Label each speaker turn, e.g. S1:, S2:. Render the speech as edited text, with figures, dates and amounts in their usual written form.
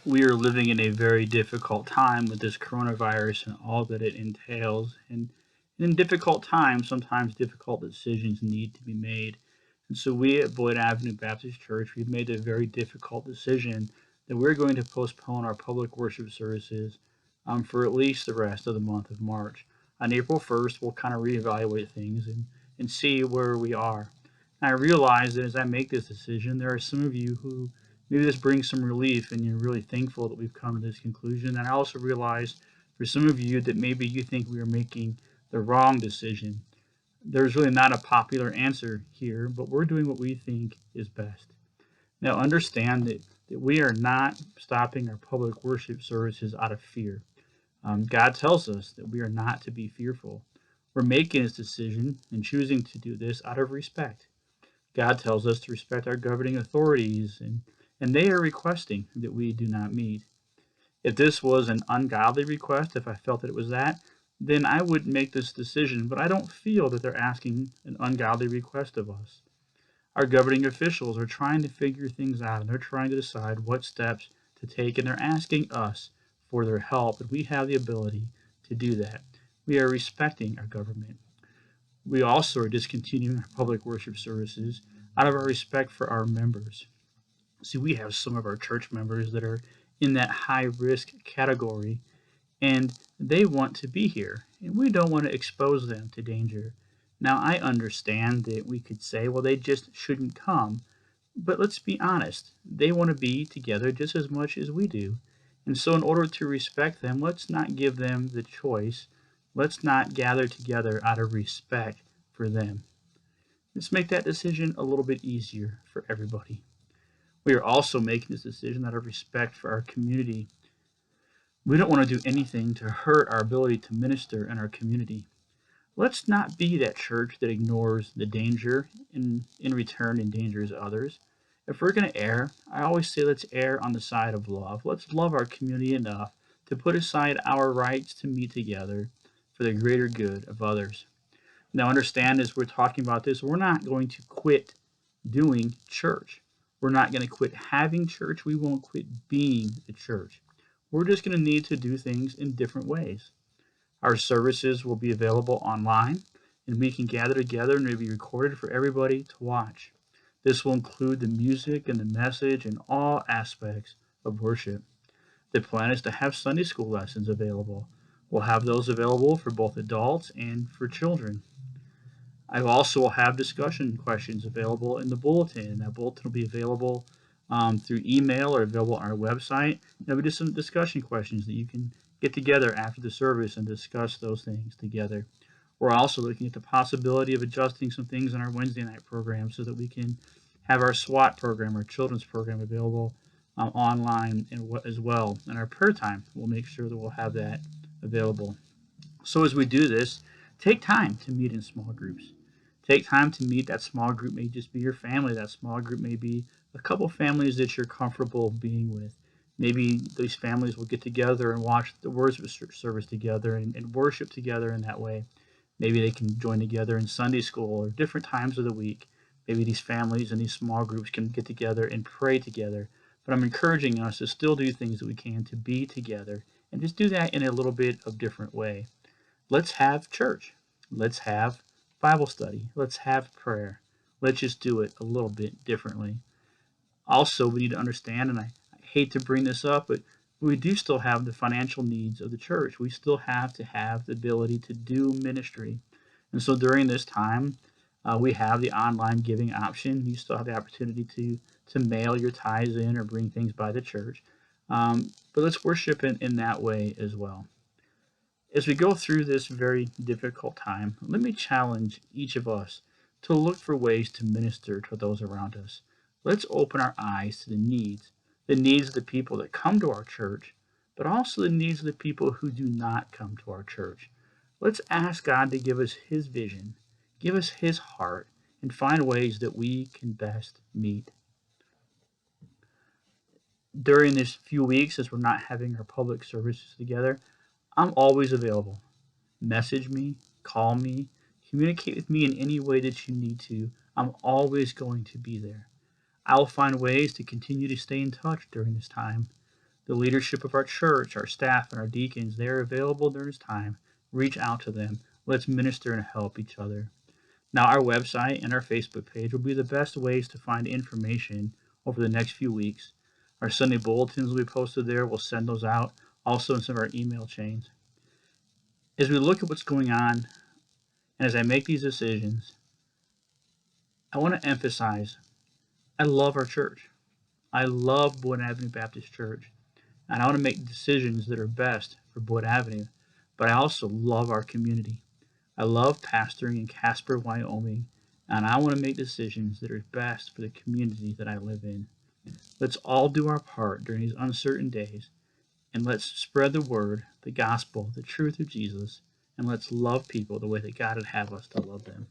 S1: We are living in a very difficult time with this coronavirus and all that it entails. And in difficult times, sometimes difficult decisions need to be made. And so we at Boyd Avenue Baptist Church, we've made a very difficult decision that we're going to postpone our public worship services for at least the rest of the month of March. On April 1st, we'll kind of reevaluate things and see where we are. And I realize that as I make this decision, there are some of you who maybe this brings some relief and you're really thankful that we've come to this conclusion. And I also realize for some of you that maybe you think we are making the wrong decision. There's really not a popular answer here, but we're doing what we think is best. Now, understand that we are not stopping our public worship services out of fear. God tells us that we are not to be fearful. We're making this decision and choosing to do this out of respect. God tells us to respect our governing authorities, and they are requesting that we do not meet. If this was an ungodly request, if I felt that it was that, then I would make this decision, but I don't feel that they're asking an ungodly request of us. Our governing officials are trying to figure things out, and they're trying to decide what steps to take, and they're asking us for their help, and we have the ability to do that. We are respecting our government. We also are discontinuing our public worship services out of our respect for our members. See, we have some of our church members that are in that high risk category and they want to be here and we don't want to expose them to danger. Now, I understand that we could say, well, they just shouldn't come, but let's be honest, they want to be together just as much as we do. And so, in order to respect them, let's not give them the choice. Let's not gather together out of respect for them. Let's make that decision a little bit easier for everybody. We are also making this decision out of respect for our community. We don't want to do anything to hurt our ability to minister in our community. Let's not be that church that ignores the danger and in return endangers others. If we're going to err, I always say let's err on the side of love. Let's love our community enough to put aside our rights to meet together for the greater good of others. Now, understand as we're talking about this, we're not going to quit doing church. We're not going to quit having church. We won't quit being the church. We're just going to need to do things in different ways. Our services will be available online, and we can gather together and it'll be recorded for everybody to watch. This will include the music and the message and all aspects of worship. The plan is to have Sunday school lessons available. We'll have those available for both adults and for children. I also will have discussion questions available in the bulletin. That bulletin will be available through email or available on our website. There'll be just some discussion questions that you can get together after the service and discuss those things together. We're also looking at the possibility of adjusting some things in our Wednesday night program so that we can have our SWAT program, our children's program, available online and as well. And our prayer time, we'll make sure that we'll have that available. So as we do this, take time to meet in small groups. Take time to meet. That small group may just be your family. That small group may be a couple families that you're comfortable being with. Maybe these families will get together and watch the worship service together and worship together in that way. Maybe they can join together in Sunday school or different times of the week. Maybe these families and these small groups can get together and pray together. But I'm encouraging us to still do things that we can to be together and just do that in a little bit of different way. Let's have church. Let's have Bible study. Let's have prayer. Let's just do it a little bit differently. Also, we need to understand, and I hate to bring this up, but we do still have the financial needs of the church. We still have to have the ability to do ministry. And so during this time, we have the online giving option. You still have the opportunity to mail your tithes in or bring things by the church. But let's worship in that way as well. As we go through this very difficult time, let me challenge each of us to look for ways to minister to those around us. Let's open our eyes to the needs of the people that come to our church, but also the needs of the people who do not come to our church. Let's ask God to give us His vision, give us His heart, and find ways that we can best meet. During these few weeks, as we're not having our public services together, I'm always available. Message me, call me, communicate with me in any way that you need to. I'm always going to be there. I'll find ways to continue to stay in touch during this time. The leadership of our church, our staff, and our deacons, they are available during this time. Reach out to them. Let's minister and help each other. Now, our website and our Facebook page will be the best ways to find information over the next few weeks. Our Sunday bulletins will be posted there. We'll send those out, also in some of our email chains. As we look at what's going on, and as I make these decisions, I want to emphasize I love our church. I love Boyd Avenue Baptist Church, and I want to make decisions that are best for Boyd Avenue, but I also love our community. I love pastoring in Casper, Wyoming, and I want to make decisions that are best for the community that I live in. Let's all do our part during these uncertain days, and let's spread the word, the gospel, the truth of Jesus, and let's love people the way that God would have us to love them.